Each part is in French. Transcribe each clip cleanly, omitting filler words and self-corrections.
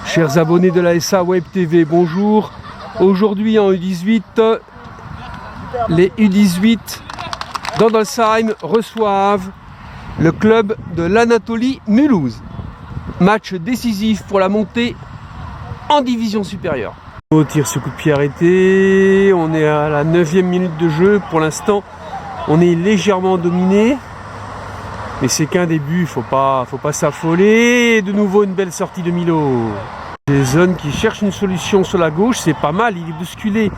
Chers abonnés de la SA Web TV, bonjour. Aujourd'hui en U18, les U18 d'Andolsheim reçoivent le club de l'Anatolie Mulhouse. Match décisif pour la montée en division supérieure. Au tir ce coup de pied arrêté, on est à la 9e minute de jeu. Pour l'instant, on est légèrement dominé. Mais c'est qu'un début, faut pas s'affoler. Et de nouveau une belle sortie de Milo. Jason qui cherche une solution sur la gauche, c'est pas mal, il est bousculé.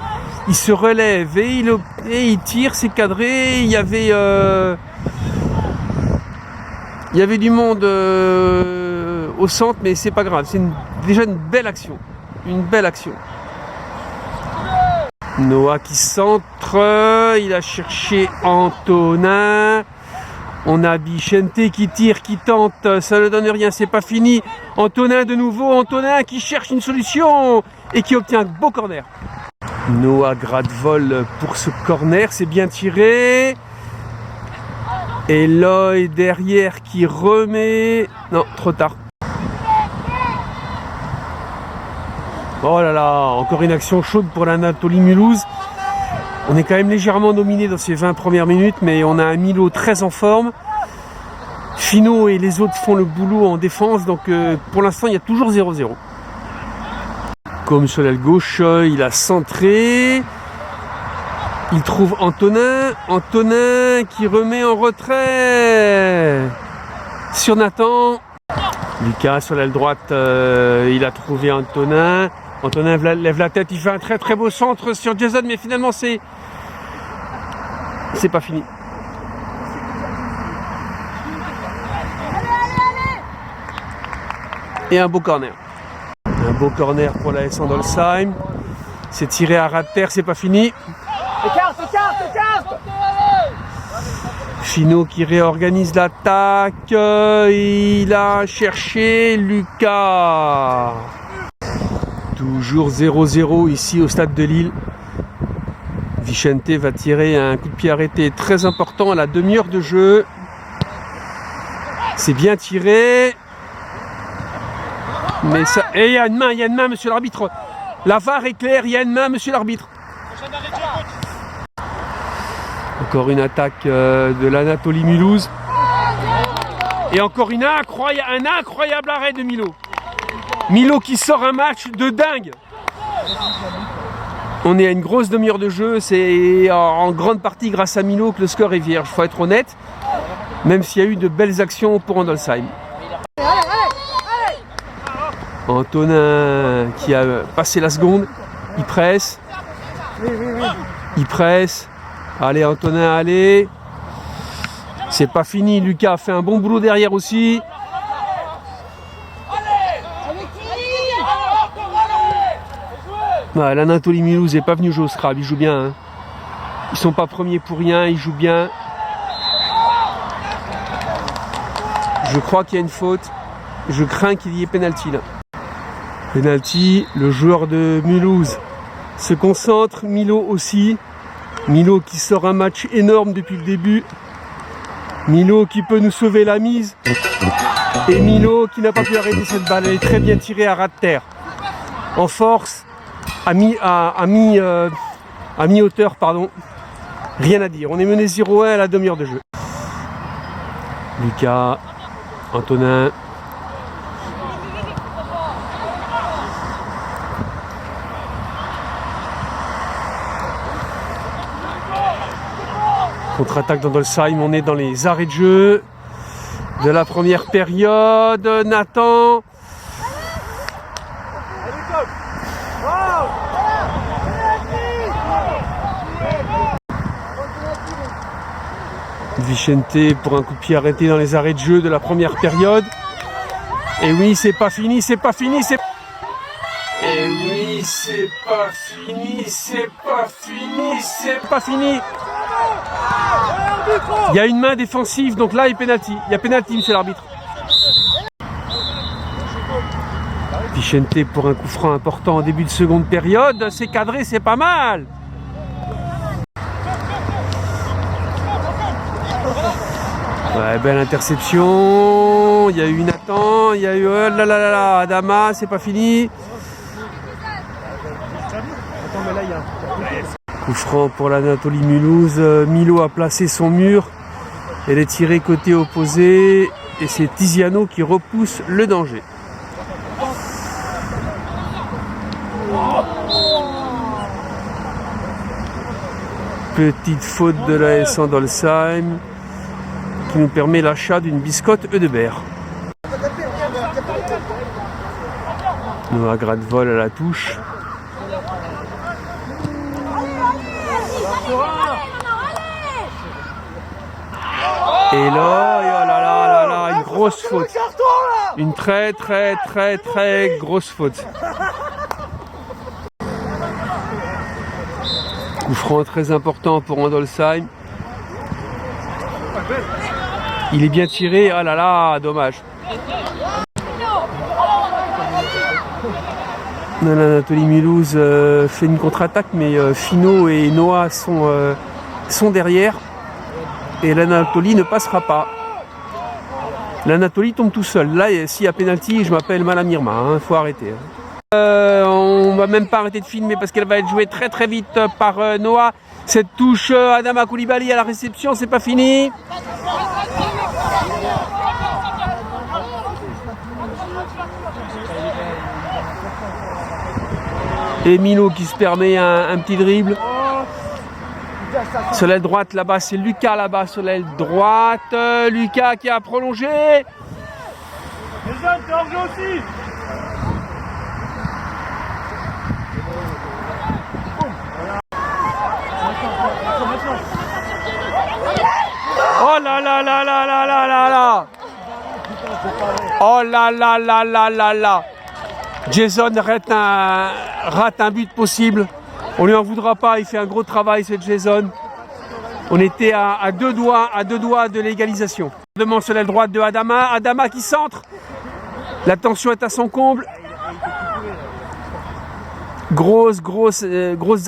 Il se relève et il tire, c'est cadré. Il y avait du monde au centre, mais c'est pas grave. C'est déjà une belle action. Une belle action. Noah qui centre, il a cherché Antonin. On a Vicente qui tire, qui tente, ça ne donne rien, c'est pas fini. Antonin de nouveau, Antonin qui cherche une solution et qui obtient un beau corner. Noah grade-vol pour ce corner, c'est bien tiré. Eloy derrière qui remet... Non, trop tard. Oh là là, encore une action chaude pour l'Anatolie Mulhouse. On est quand même légèrement dominé dans ces 20 premières minutes, mais on a un Milo très en forme. Fino et les autres font le boulot en défense, donc pour l'instant il y a toujours 0-0. Comme sur l'aile gauche, il a centré. Il trouve Antonin. Antonin qui remet en retrait sur Nathan. Lucas sur l'aile droite, il a trouvé Antonin. Antonin lève la tête, il fait un très très beau centre sur Jason, mais finalement c'est pas fini. Et un beau corner. Un beau corner pour la S Andolsheim. C'est tiré à ras de terre, c'est pas fini. Écarte. Fino qui réorganise l'attaque. Il a cherché Lucas. Toujours 0-0 ici au stade de Lille. Vicente va tirer un coup de pied arrêté très important à la demi-heure de jeu. C'est bien tiré. Mais ça... Et il y a une main, monsieur l'arbitre. La VAR est claire, il y a une main, monsieur l'arbitre. Encore une attaque de l'Anatolie Mulhouse. Et encore un incroyable arrêt de Milo. Milo qui sort un match de dingue. On est à une grosse demi-heure de jeu. C'est en grande partie grâce à Milo que le score est vierge. Il faut être honnête. Même s'il y a eu de belles actions pour Andolsheim. Antonin qui a passé la seconde. Il presse. Il presse. Allez Antonin, allez. C'est pas fini. Lucas a fait un bon boulot derrière aussi. L'Anatolie Mulhouse n'est pas venu jouer au Scrabble, ils jouent bien. Hein. Ils sont pas premiers pour rien, ils jouent bien. Je crois qu'il y a une faute. Je crains qu'il y ait pénalty là. Pénalty, le joueur de Mulhouse se concentre, Milo aussi. Milo qui sort un match énorme depuis le début. Milo qui peut nous sauver la mise. Et Milo qui n'a pas pu arrêter cette balle. Elle est très bien tirée à ras de terre. En force. À mi-hauteur, pardon. Rien à dire. On est mené 0-1 à la demi-heure de jeu. Lucas, Antonin. Contre-attaque d'Andolsheim, on est dans les arrêts de jeu de la première période. Nathan. Vicente pour un coup de pied arrêté dans les arrêts de jeu de la première période. Et oui, c'est pas fini, c'est pas fini, c'est... Et oui, c'est pas fini, c'est pas fini, c'est pas fini. Il y a une main défensive, donc là il y a pénalty. Il y a pénalty, monsieur l'arbitre. Vicente pour un coup franc important en début de seconde période. C'est cadré, c'est pas mal. Ouais, belle interception. Il y a eu Nathan, il y a eu oh là là là là, Adama, c'est pas fini. Coup franc pour l'Anatolie Mulhouse. Milo a placé son mur. Elle est tirée côté opposé. Et c'est Tiziano qui repousse le danger. Petite faute de l'AS Andolsheim qui nous permet l'achat d'une biscotte Eudebert. Noah Gradvol à la touche. Et là, oh là là là, une grosse faute. Une très grosse faute. Coup franc très important pour Andolsheim. Il est bien tiré, ah là là, dommage. L'Anatolie Mulhouse fait une contre-attaque, mais Fino et Noah sont derrière. Et l'Anatolie ne passera pas. L'Anatolie tombe tout seul. Là, s'il y a pénalty, je m'appelle Malamirma, hein, faut arrêter. On va même pas arrêter de filmer parce qu'elle va être jouée très vite par Noah. Cette touche, Adama Koulibaly à la réception, c'est pas fini. Et Milo qui se permet un petit dribble. Sur l'aile droite, là-bas, c'est Lucas, là-bas, sur l'aile droite. Lucas qui a prolongé. Jason, t'es en jeu aussi. Oh là là là là là là là là. Oh là là là là là là. Jason rate un but possible. On lui en voudra pas, il fait un gros travail, ce Jason. On était à deux doigts de l'égalisation. Demande sur l'aile droite de Adama. Adama qui centre. La tension est à son comble. Grosse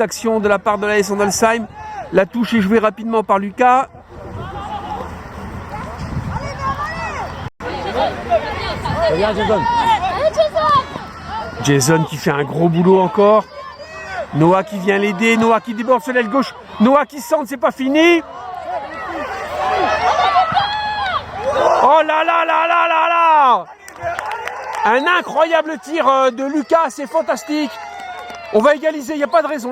action de la part de l'AS Andolsheim. La touche est jouée rapidement par Lucas. Jason qui fait un gros boulot encore. Noah qui vient l'aider, Noah qui déborde sur l'aile gauche, Noah qui centre, c'est pas fini. Oh là là là là là là. Un incroyable tir de Lucas, c'est fantastique. On va égaliser, il n'y a pas de raison,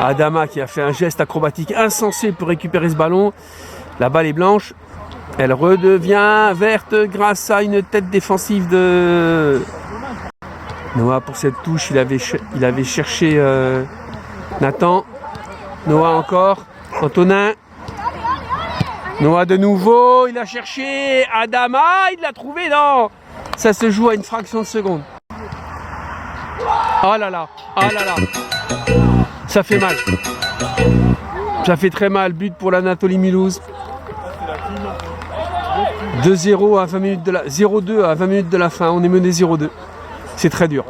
Adama qui a fait un geste acrobatique insensé pour récupérer ce ballon. La balle est blanche. Elle redevient verte grâce à une tête défensive de Noah pour cette touche. Il avait cherché Nathan. Noah encore. Antonin. Noah de nouveau. Il a cherché Adama. Il l'a trouvé. Non. Ça se joue à une fraction de seconde. Oh là là. Oh là là. Ça fait mal. Ça fait très mal. But pour l'Anatolie Mulhouse. 2-0 à 20 minutes de la 0-2 à 20 minutes de la fin, on est mené 0-2. C'est très dur.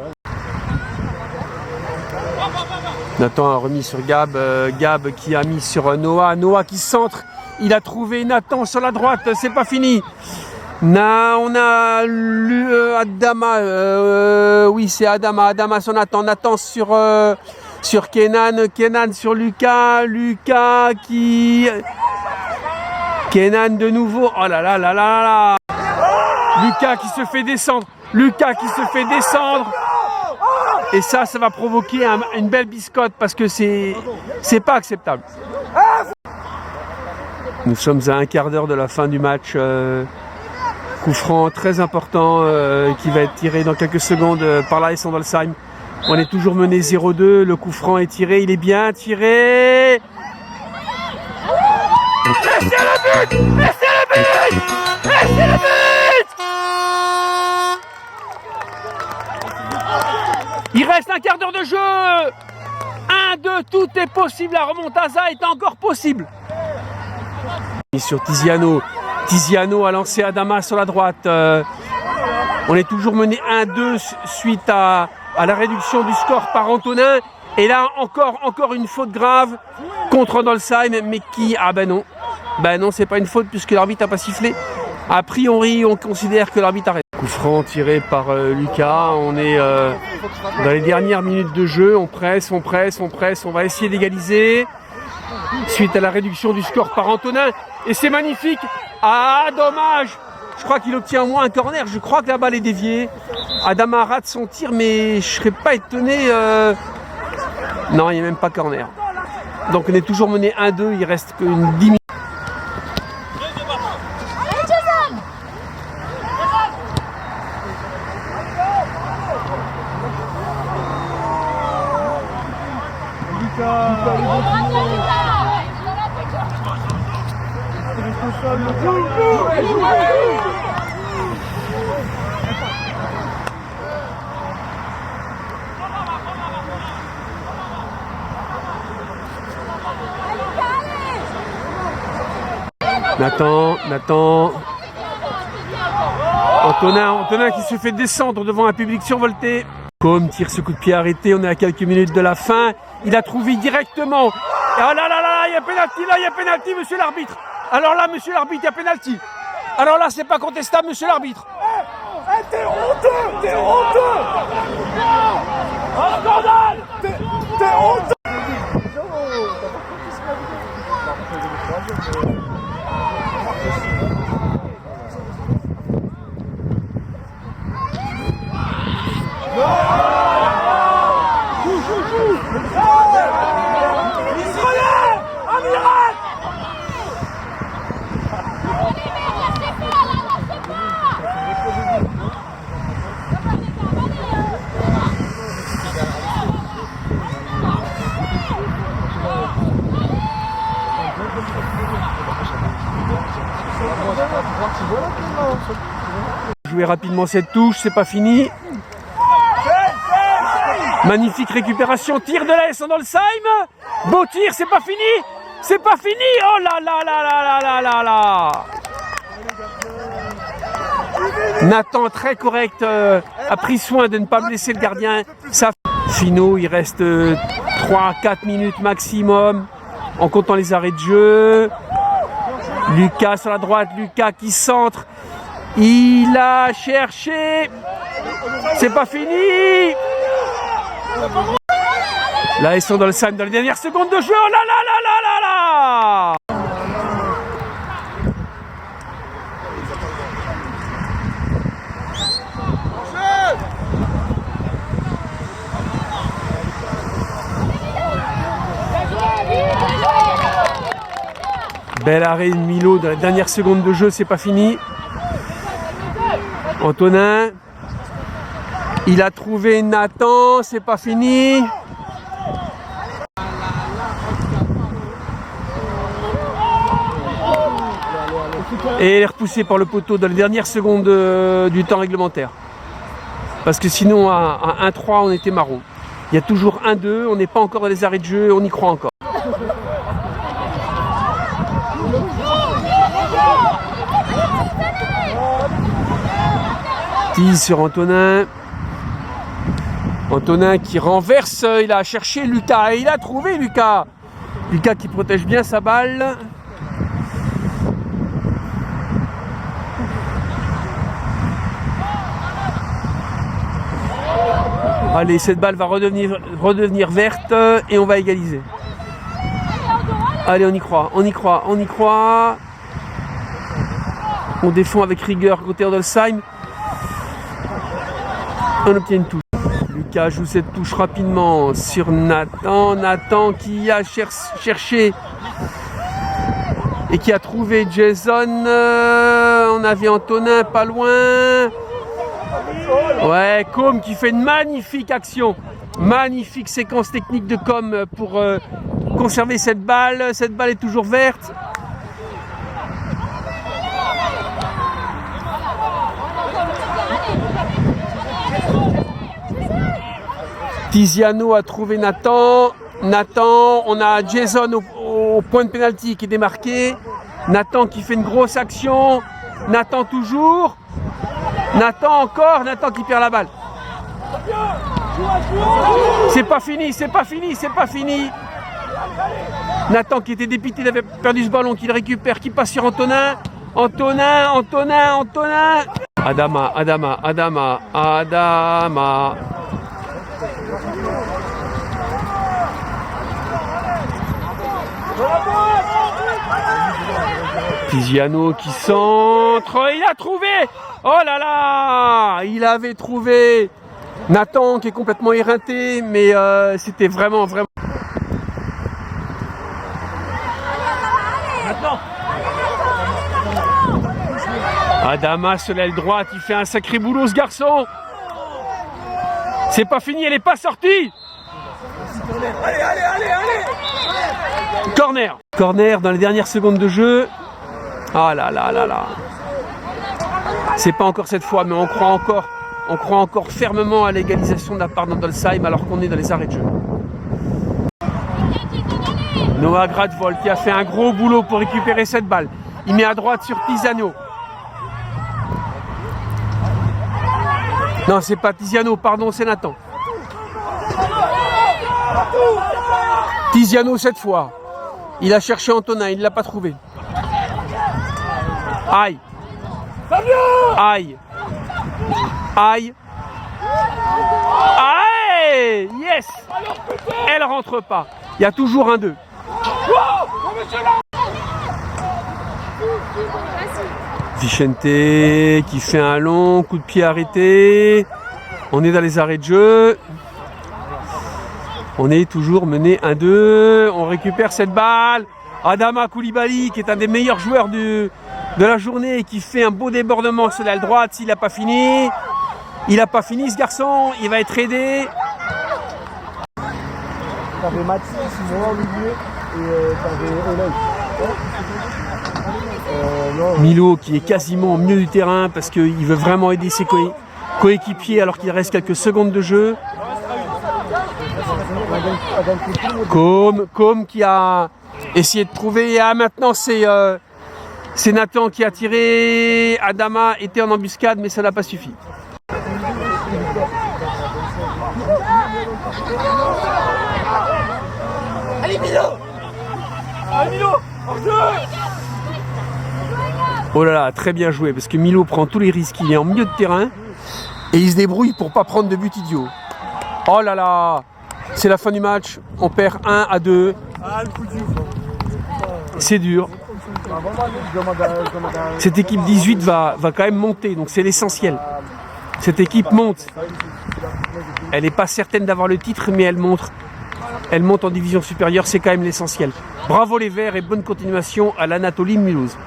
Nathan a remis sur Gab, Gab qui a mis sur Noah, Noah qui centre, il a trouvé Nathan sur la droite, c'est pas fini. On a Adama, oui c'est Adama sur Nathan, Nathan sur Kenan, Kenan sur Lucas, Lucas qui... Kenan de nouveau, oh là là là là là. Lucas qui se fait descendre, et ça va provoquer une belle biscotte parce que c'est pas acceptable. Nous sommes à un quart d'heure de la fin du match. Coup franc très important qui va être tiré dans quelques secondes par l'AS Andolsheim. On est toujours mené 0-2, le coup franc est tiré, il est bien tiré. Laissez le but! Laissez le but! Laissez le but! Il reste un quart d'heure de jeu! 1-2, tout est possible, la remontada est encore possible. Et sur Tiziano, Tiziano a lancé Adama sur la droite. On est toujours mené 1-2 suite à la réduction du score par Antonin. Et là, encore une faute grave contre Randolph-Heim, mais qui... Ah ben non. Ben non, c'est pas une faute puisque l'arbitre n'a pas sifflé. A priori, on considère que l'arbitre arrête. Coup franc tiré par Lucas. On est dans les dernières minutes de jeu. On presse. On va essayer d'égaliser. Suite à la réduction du score par Antonin. Et c'est magnifique. Ah, dommage. Je crois qu'il obtient au moins un corner. Je crois que la balle est déviée. Adama rate son tir, mais je serais pas étonné... Non, il n'y a même pas corner. Donc on est toujours mené 1-2, il reste qu'une 10 minutes. Nathan. Antonin qui se fait descendre devant un public survolté. Comme tire ce coup de pied arrêté, on est à quelques minutes de la fin. Il a trouvé directement. Ah là, il y a pénalty, monsieur l'arbitre. Alors là, monsieur l'arbitre, il y a pénalty. Alors là, c'est pas contestable, monsieur l'arbitre. T'es honteux. Un scandale. T'es honteux. Jouer rapidement cette touche, c'est pas fini. Magnifique récupération, tir de l'AS Randolph-Heim. Beau tir, c'est pas fini. Oh là là. Nathan, très correct, a pris soin de ne pas blesser le gardien. Ça, Finot, il reste 3-4 minutes maximum, en comptant les arrêts de jeu. Lucas sur la droite, Lucas qui centre. Il a cherché. C'est pas fini. Là, ils sont dans le Sam dans les dernières secondes de jeu. Oh là là. Bel arrêt de Milo dans la dernière seconde de jeu, c'est pas fini. Antonin, il a trouvé Nathan, c'est pas fini. Et il est repoussé par le poteau dans les dernières secondes du temps réglementaire. Parce que sinon à 1-3 on était marron. Il y a toujours 1-2, on n'est pas encore dans les arrêts de jeu, on y croit encore. Sur Antonin. Antonin qui renverse, il a cherché Lucas et il a trouvé Lucas. Lucas qui protège bien sa balle. Allez, cette balle va redevenir verte et on va égaliser. Allez, on y croit. On défend avec rigueur côté Randolph-Heim. On obtient une touche. Lucas joue cette touche rapidement sur Nathan. Nathan qui a cherché et qui a trouvé Jason. On avait Antonin pas loin. Ouais, Com qui fait une magnifique action. Magnifique séquence technique de Com pour conserver cette balle. Cette balle est toujours verte. Tiziano a trouvé Nathan. On a Jason au point de pénalty qui est démarqué. Nathan qui fait une grosse action. Nathan toujours. Nathan encore. Nathan qui perd la balle. C'est pas fini, c'est pas fini, c'est pas fini. Nathan qui était dépité d'avoir perdu ce ballon, qui le récupère, qui passe sur Antonin. Antonin. Adama. Tiziano qui centre, il a trouvé. Oh là là, il avait trouvé. Nathan qui est complètement éreinté, mais c'était vraiment. Maintenant. Adama sur l'aile droite, il fait un sacré boulot ce garçon. C'est pas fini, elle est pas sortie. Allez. Corner dans les dernières secondes de jeu. Ah là. C'est pas encore cette fois, mais on croit encore fermement à l'égalisation de la part d'Andolsheim alors qu'on est dans les arrêts de jeu. Noah Gradvold qui a fait un gros boulot pour récupérer cette balle. Il met à droite sur Tiziano. Non, c'est pas Tiziano, pardon, c'est Nathan. Tiziano cette fois. Il a cherché Antonin, il ne l'a pas trouvé. Aïe. Yes. Elle rentre pas. Il y a toujours un 2. Vicente qui fait un long coup de pied arrêté. On est dans les arrêts de jeu. On est toujours mené 1-2. On récupère cette balle. Adama Koulibaly qui est un des meilleurs joueurs de la journée et qui fait un beau débordement sur l'aile droite. S'il n'a pas fini. Il n'a pas fini ce garçon. Il va être aidé. T'avais Mathis, Simon, Olivier et t'avais Olay. Milo qui est quasiment au milieu du terrain parce qu'il veut vraiment aider ses coéquipiers alors qu'il reste quelques secondes de jeu. Com qui a essayé de trouver. Ah, maintenant c'est Nathan qui a tiré. Adama était en embuscade mais ça n'a pas suffi. Allez Milo, en jeu. Oh là là, très bien joué parce que Milo prend tous les risques. Il est en milieu de terrain et il se débrouille pour pas prendre de but idiot. Oh là là, c'est la fin du match. On perd 1-2. C'est dur. Cette équipe 18 va quand même monter, donc c'est l'essentiel. Cette équipe monte. Elle n'est pas certaine d'avoir le titre, mais elle monte en division supérieure, c'est quand même l'essentiel. Bravo les Verts et bonne continuation à l'Anatolie Mulhouse.